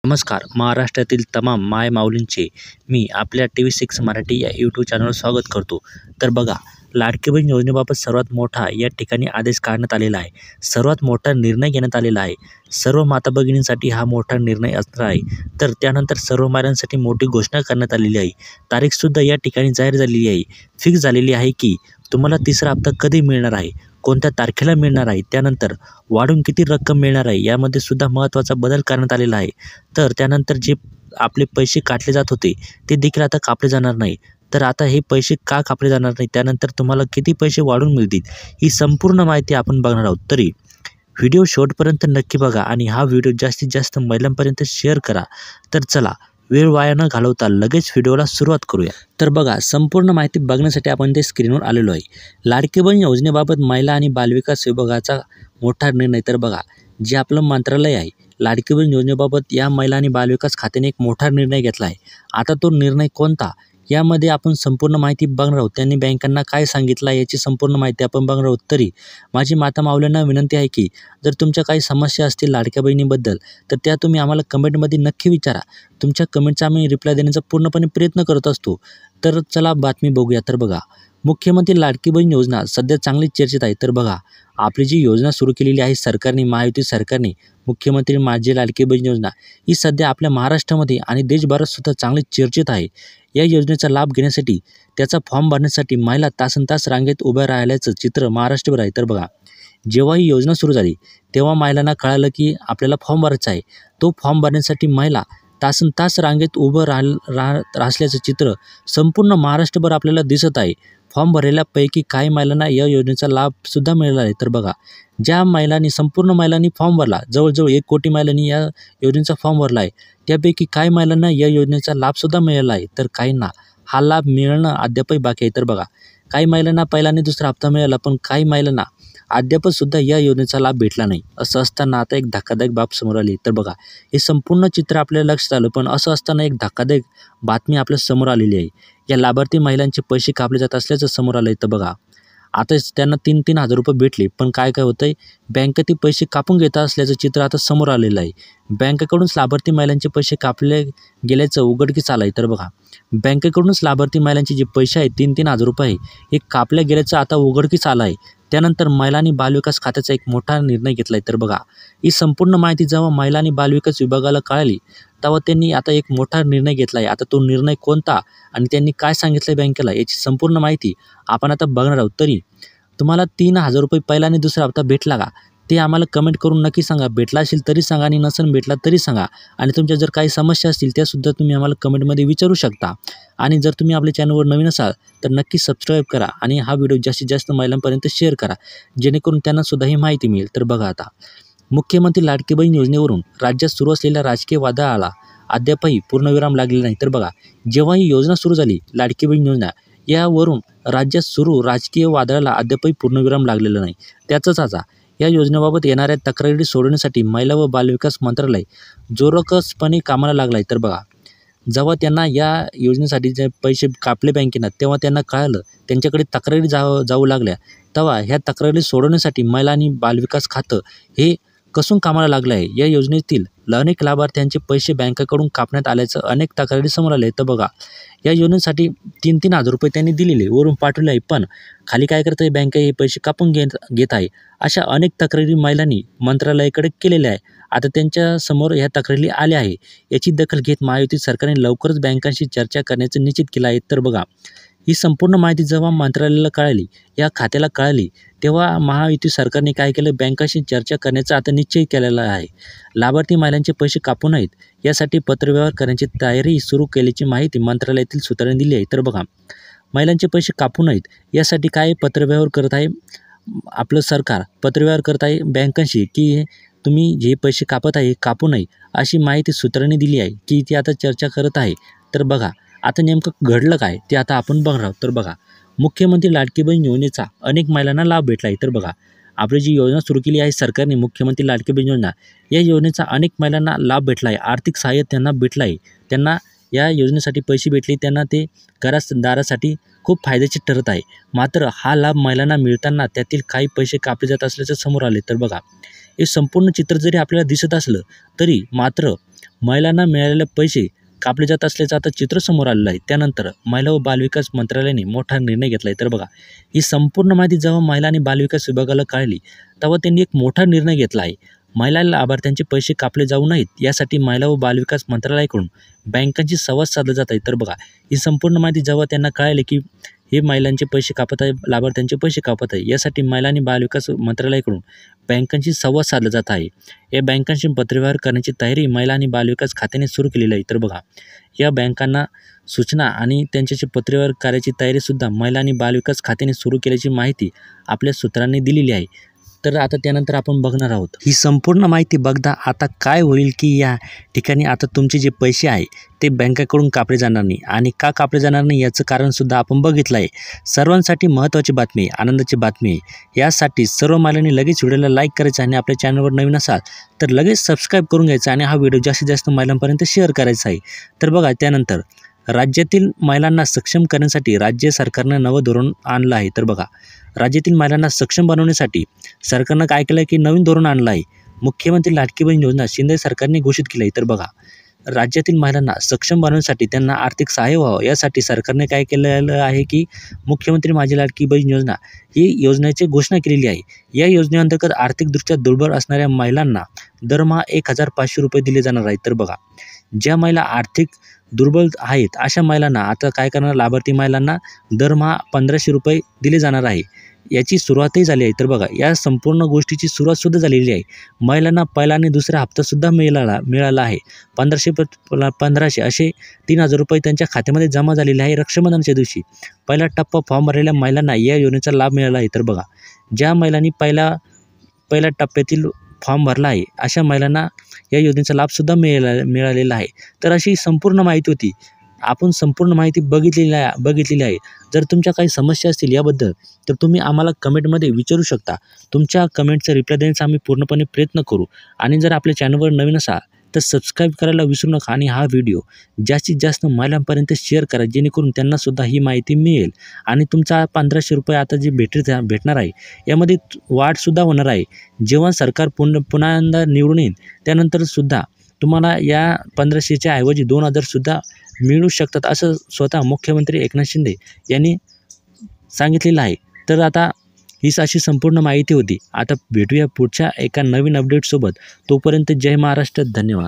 नमस्कार. महाराष्ट्रातील तमाम माय-माऊलींचे मी आपल्या TV6 मराठी या यूट्यूब चॅनलवर स्वागत करतो. तर बघा, लाडकी बहीण योजनेबाबत सर्वात मोठा या ठिकाणी आदेश काढण्यात आलेला आहे. सर्वात मोठा निर्णय घेण्यात आलेला आहे. सर्व माता भगिनींसाठी हा मोठा निर्णय असणार आहे. तर त्यानंतर सर्व महिलांसाठी मोठी घोषणा करण्यात आलेली आहे. तारीखसुद्धा या ठिकाणी जाहीर झालेली आहे. फिक्स झालेली आहे की तुम्हाला तिसरा हप्ता कधी मिळणार आहे, कोणत्या तारखेला मिळणार आहे, त्यानंतर वाढून किती रक्कम मिळणार आहे, यामध्ये सुद्धा महत्त्वाचा बदल करण्यात आलेला आहे. तर त्यानंतर जे आपले पैसे काटले जात होते ते देखील आता कापले जाणार नाही. तर आता हे पैसे का कापले जाणार नाही, त्यानंतर तुम्हाला किती पैसे वाढून मिळतील, ही संपूर्ण माहिती आपण बघणार आहोत. तरी व्हिडिओ शेवटपर्यंत नक्की बघा आणि हा व्हिडिओ जास्तीत जास्त महिलांपर्यंत शेअर करा. तर चला, वेळ वाया न घालवता लगेच व्हिडिओला सुरुवात करूया. तर बघा, संपूर्ण माहिती बघण्यासाठी आपण ते स्क्रीनवर आलेलो आहे. लाडकी बहीण योजनेबाबत महिला आणि बालविकास विभागाचा मोठा निर्णय. तर बघा, जे आपलं मंत्रालय आहे लाडकी बहीण योजनेबाबत, या महिला आणि बालविकास खात्याने एक मोठा निर्णय घेतला आहे. आता तो निर्णय कोणता, यामध्ये आपण संपूर्ण माहिती बघणार आहोत. त्यांनी बँकांना काय सांगितलं आहे याची संपूर्ण माहिती आपण बघणार आहोत. तरी माझी माता माऊल्यांना विनंती आहे की जर तुमच्या काही समस्या असतील लाडक्या बहिणीबद्दल, तर त्या तुम्ही आम्हाला कमेंटमध्ये नक्की विचारा. तुमच्या कमेंटचा आम्ही रिप्लाय देण्याचा पूर्णपणे प्रयत्न करत असतो. तर चला बातमी बघूया. तर बघा, मुख्यमंत्री लाडकी बहीण योजना सध्या चांगली चर्चेत आहे. तर बघा, आपली जी योजना सुरू केलेली आहे सरकारने, महायुती सरकारने, मुख्यमंत्री माझी लाडकी बहीण योजना, ही सध्या आपल्या महाराष्ट्रामध्ये आणि देशभरात सुद्धा चांगली चर्चेत आहे. या योजनेचा लाभ घेण्यासाठी, त्याचा फॉर्म भरण्यासाठी महिला तासनतास रांगेत उभ्या राहिल्याचं चित्र महाराष्ट्रभर आहे. तर बघा, जेव्हा ही योजना सुरू झाली तेव्हा महिलांना कळालं की आपल्याला फॉर्म भरायचा आहे. तो फॉर्म भरण्यासाठी महिला तासनतास रांगेत उभं असल्याचं चित्र संपूर्ण महाराष्ट्रभर आपल्याला दिसत आहे. फॉर्म भरलेल्यापैकी काही महिलांना या योजनेचा लाभसुद्धा मिळाला आहे. तर बघा, ज्या महिलांनी, संपूर्ण महिलांनी फॉर्म भरला, जवळजवळ 1 कोटी महिलांनी या योजनेचा फॉर्म भरला आहे, त्यापैकी काही महिलांना या योजनेचा लाभसुद्धा मिळाला आहे. तर काहींना हा लाभ मिळणं अद्यापही बाकी आहे. तर बघा, काही महिलांना पहिला आणि दुसरा हप्ता मिळाला, पण काही महिलांना अद्यापसुद्धा या योजनेचा लाभ भेटला नाही. असं असताना आता एक धक्कादायक बाब समोर आली. तर बघा, हे संपूर्ण चित्र आपल्याला लक्षात आलं, पण असं असताना एक धक्कादायक बातमी आपल्या समोर आलेली आहे. या लाभार्थी महिलांचे पैसे कापले जात असल्याचं समोर आलं आहे. तर बघा, आता त्यांना 3-3 हजार रुपये भेटले, पण काय होतं आहे, बँका ते पैसे कापून घेत असल्याचं चित्र आता समोर आलेलं आहे. बँकेकडूनच लाभार्थी महिलांचे पैसे कापले गेल्याचं उघडकीस आलं आहे. तर बघा, बँकेकडूनच लाभार्थी महिलांचे जे पैसे आहेत 3-3 हजार रुपये, हे कापले गेल्याचं आता उघडकीस आलं आहे. त्यानंतर महिला आणि बालविकास खात्याचा एक मोठा निर्णय घेतला आहे. तर बघा, ही संपूर्ण माहिती जेव्हा महिला आणि बालविकास विभागाला कळाली, तेव्हा त्यांनी आता एक मोठा निर्णय घेतला आहे. आता तो निर्णय कोणता आणि त्यांनी काय सांगितलं आहे बँकेला, याची संपूर्ण माहिती आपण आता बघणार आहोत. तरी तुम्हाला 3,000 रुपये पहिला आणि दुसरा हप्ता भेटला का, ते आम्हाला कमेंट करून नक्की सांगा. भेटला असेल तरी सांगा आणि नसेल भेटला तरी सांगा. आणि तुमच्या जर काही समस्या असतील त्यासुद्धा तुम्ही आम्हाला कमेंटमध्ये विचारू शकता. आणि जर तुम्ही आपल्या चॅनलवर नवीन असाल तर नक्की सबस्क्राईब करा आणि हा व्हिडिओ जास्तीत जास्त महिलांपर्यंत शेअर करा, जेणेकरून त्यांनासुद्धा ही माहिती मिळेल. तर बघा, आता मुख्यमंत्री लाडकी बहीण योजनेवरून राज्यात सुरू असलेल्या राजकीय वादळाला अद्यापही पूर्णविराम लागलेला नाही. तर बघा, जेव्हा ही योजना सुरू झाली लाडकी बहीण योजना, यावरून राज्यात सुरू राजकीय वादळाला अद्यापही पूर्णविराम लागलेला नाही. त्याचंच आता या योजनेबाबत येणाऱ्या तक्रारी सोडवण्यासाठी महिला व बालविकास मंत्रालय जोरकसपणे कामाला लागलं आहे. तर बघा, जेव्हा त्यांना या योजनेसाठी जे पैसे कापले बँकेनं, तेव्हा त्यांना कळालं, त्यांच्याकडे तक्रारी जाऊ लागल्या, तेव्हा ह्या तक्रारी सोडवण्यासाठी महिला आणि बालविकास खातं हे कसून कामाला लागलं आहे. या योजनेतील अनेक लाभार्थ्यांचे पैसे बँकेकडून कापण्यात आल्याचं अनेक तक्रारी समोर आले. तर बघा, या योजनेसाठी 3-3 हजार रुपये त्यांनी दिलेले, वरून पाठवले आहे, पण खाली काय करत आहे, बँका हे पैसे कापून घेत आहे. अशा अनेक तक्रारी महिलांनी मंत्रालयाकडे केलेल्या आहे. आता त्यांच्यासमोर ह्या तक्रारी आल्या आहे. याची दखल घेत महायुती सरकारने लवकरच बँकांशी चर्चा करण्याचं निश्चित केलं आहे. तर बघा, ही संपूर्ण माहिती जेव्हा मंत्रालयाला कळाली, या खात्याला कळाली, तेव्हा महायुती सरकारने काय केलं, बँकांशी चर्चा करण्याचा आता निश्चय केलेला आहे. लाभार्थी महिलांचे पैसे कापू नयेत यासाठी पत्रव्यवहार करण्याची तयारी सुरू केल्याची माहिती मंत्रालयातील सूत्रांनी दिली आहे. तर बघा, महिलांचे पैसे कापू नयेत यासाठी काय पत्रव्यवहार करत आहे आपलं सरकार, पत्रव्यवहार करत आहे बँकांशी की तुम्ही जे पैसे कापत आहे कापू नये, अशी माहिती सूत्रांनी दिली आहे की ती आता चर्चा करत आहे. तर बघा, आता नेमकं घडलं काय ते आता आपण बघणार आहोत. तर बघा, मुख्यमंत्री लाडकी बहीण योजनेचा अनेक महिलांना लाभ भेटला आहे. तर बघा, आपली जी योजना सुरू केली आहे सरकारने, मुख्यमंत्री लाडकी बहीण योजना, या योजनेचा अनेक महिलांना लाभ भेटला आहे. आर्थिक सहाय्य त्यांना भेटलं आहे. त्यांना या योजनेसाठी पैसे भेटले, त्यांना ते घरादारासाठी खूप फायद्याचे ठरत आहे. मात्र हा लाभ महिलांना मिळताना त्यातील काही पैसे कापले जात असल्याचं समोर आले. तर बघा, हे संपूर्ण चित्र जरी आपल्याला दिसत असलं तरी मात्र महिलांना मिळालेले पैसे कापले जात असल्याचं आता चित्र समोर आलेलं आहे. त्यानंतर महिला व बालविकास मंत्रालयाने मोठा निर्णय घेतला आहे. तर बघा, ही संपूर्ण माहिती जेव्हा महिला आणि बालविकास विभागाला कळली तेव्हा त्यांनी एक मोठा निर्णय घेतला आहे. महिला लाभार्थ्यांचे पैसे कापले जाऊ नयेत यासाठी महिला व बालविकास मंत्रालयाकडून बँकांशी संवाद साधला जात आहे. तर बघा, ही संपूर्ण माहिती जेव्हा त्यांना कळाली की हे महिलांचे पैसे कापत आहे, लाभार्थ्यांचे पैसे कापत आहे, यासाठी महिला आणि बालविकास मंत्रालयाकडून बँकांशी संवाद साधला जात आहे. या बँकांशी पत्रव्यवहार करण्याची तयारी महिला आणि बालविकास खात्याने सुरू केलेली आहे. तर बघा, या बँकांना सूचना आणि त्यांच्याशी पत्रव्यवहार करायची तयारीसुद्धा महिला आणि बालविकास खात्याने सुरू केल्याची माहिती आपल्या सूत्रांनी दिलेली आहे. तर आता त्यानंतर आपण बघणार आहोत ही संपूर्ण माहिती बघता आता काय होईल की या ठिकाणी आता तुमचे जे पैसे आहे ते बँकेकडून कापले जाणार नाही. आणि का कापले जाणार नाही याचं कारणसुद्धा आपण बघितलं आहे. सर्वांसाठी महत्त्वाची बातमी आहे, आनंदाची बातमी आहे. यासाठी सर्व महिलांनी लगेच व्हिडिओला लाईक करायचं आणि आपल्या चॅनलवर नवीन असाल तर लगेच सबस्क्राईब करून घ्यायचं आणि हा व्हिडिओ जास्तीत जास्त महिलांपर्यंत शेअर करायचा आहे. तर बघा, त्यानंतर राज्यातील महिलांना सक्षम करण्यासाठी राज्य सरकारनं नवं धोरण आणलं आहे. तर बघा, राज्यातील महिलांना सक्षम बनवण्यासाठी सरकारनं काय केलं आहे की नवीन धोरण आणलं आहे. मुख्यमंत्री लाडकी बहीण योजना शिंदे सरकारने घोषित केली आहे. तर बघा, राज्यातील महिलांना सक्षम बनवण्यासाठी त्यांना आर्थिक सहाय्य व्हावं यासाठी सरकारने काय केलेलं आहे की मुख्यमंत्री माझी लाडकी बहीण योजना ही योजनेची घोषणा केलेली आहे. या योजनेअंतर्गत आर्थिकदृष्ट्या दुर्बल असणाऱ्या महिलांना दरमहा 1,500 रुपये दिले जाणार आहेत. तर बघा, ज्या महिला आर्थिक दुर्बल आहेत अशा महिलांना आता काय करणार, लाभार्थी महिलांना दरमहा 1,500 रुपये दिले जाणार आहे. याची सुरुवातही झाली आहे. तर बघा, या संपूर्ण गोष्टीची सुरुवातसुद्धा झालेली आहे. महिलांना पहिला आणि दुसरा हप्तासुद्धा मिळाला आहे. 1,500 असे 3,000 रुपये त्यांच्या खात्यामध्ये जमा झालेले आहे. रक्षाबंधनच्या दिवशी पहिला टप्पा फॉर्म भरलेल्या महिलांना या योजनेचा लाभ मिळाला आहे. तर बघा, ज्या महिलांनी पहिल्या टप्प्यातील फॉर्म भरला आहे अशा महिलांना या योजनेचा लाभसुद्धा मिळालेला आहे. तर अशी संपूर्ण माहिती होती. आपण संपूर्ण माहिती बघितलेली आहे. जर तुमच्या काही समस्या असतील याबद्दल तर तुम्ही आम्हाला कमेंटमध्ये विचारू शकता. तुमच्या कमेंटचा रिप्लाय देण्याचा आम्ही पूर्णपणे प्रयत्न करू. आणि जर आपल्या चॅनलवर नवीन असाल तर सबस्क्राईब करायला विसरू नका आणि हा व्हिडिओ जास्तीत जास्त महिलांपर्यंत शेअर करा जेणेकरून त्यांनासुद्धा ही माहिती मिळेल. आणि तुमचा 1,500 रुपये आता जे भेटणार आहे यामध्ये वाढसुद्धा होणार आहे. जेव्हा सरकार पुन्हा निवडून येईल त्यानंतरसुद्धा तुम्हाला या 1,500च्या ऐवजी 2,000सुद्धा मिळू शकतात असं स्वतः मुख्यमंत्री एकनाथ शिंदे यांनी सांगितलेलं आहे. तर आता हीच अशी संपूर्ण माहिती होती. आता भेटूया पुढच्या एका नवीन अपडेटसोबत. तोपर्यंत जय महाराष्ट्र, धन्यवाद.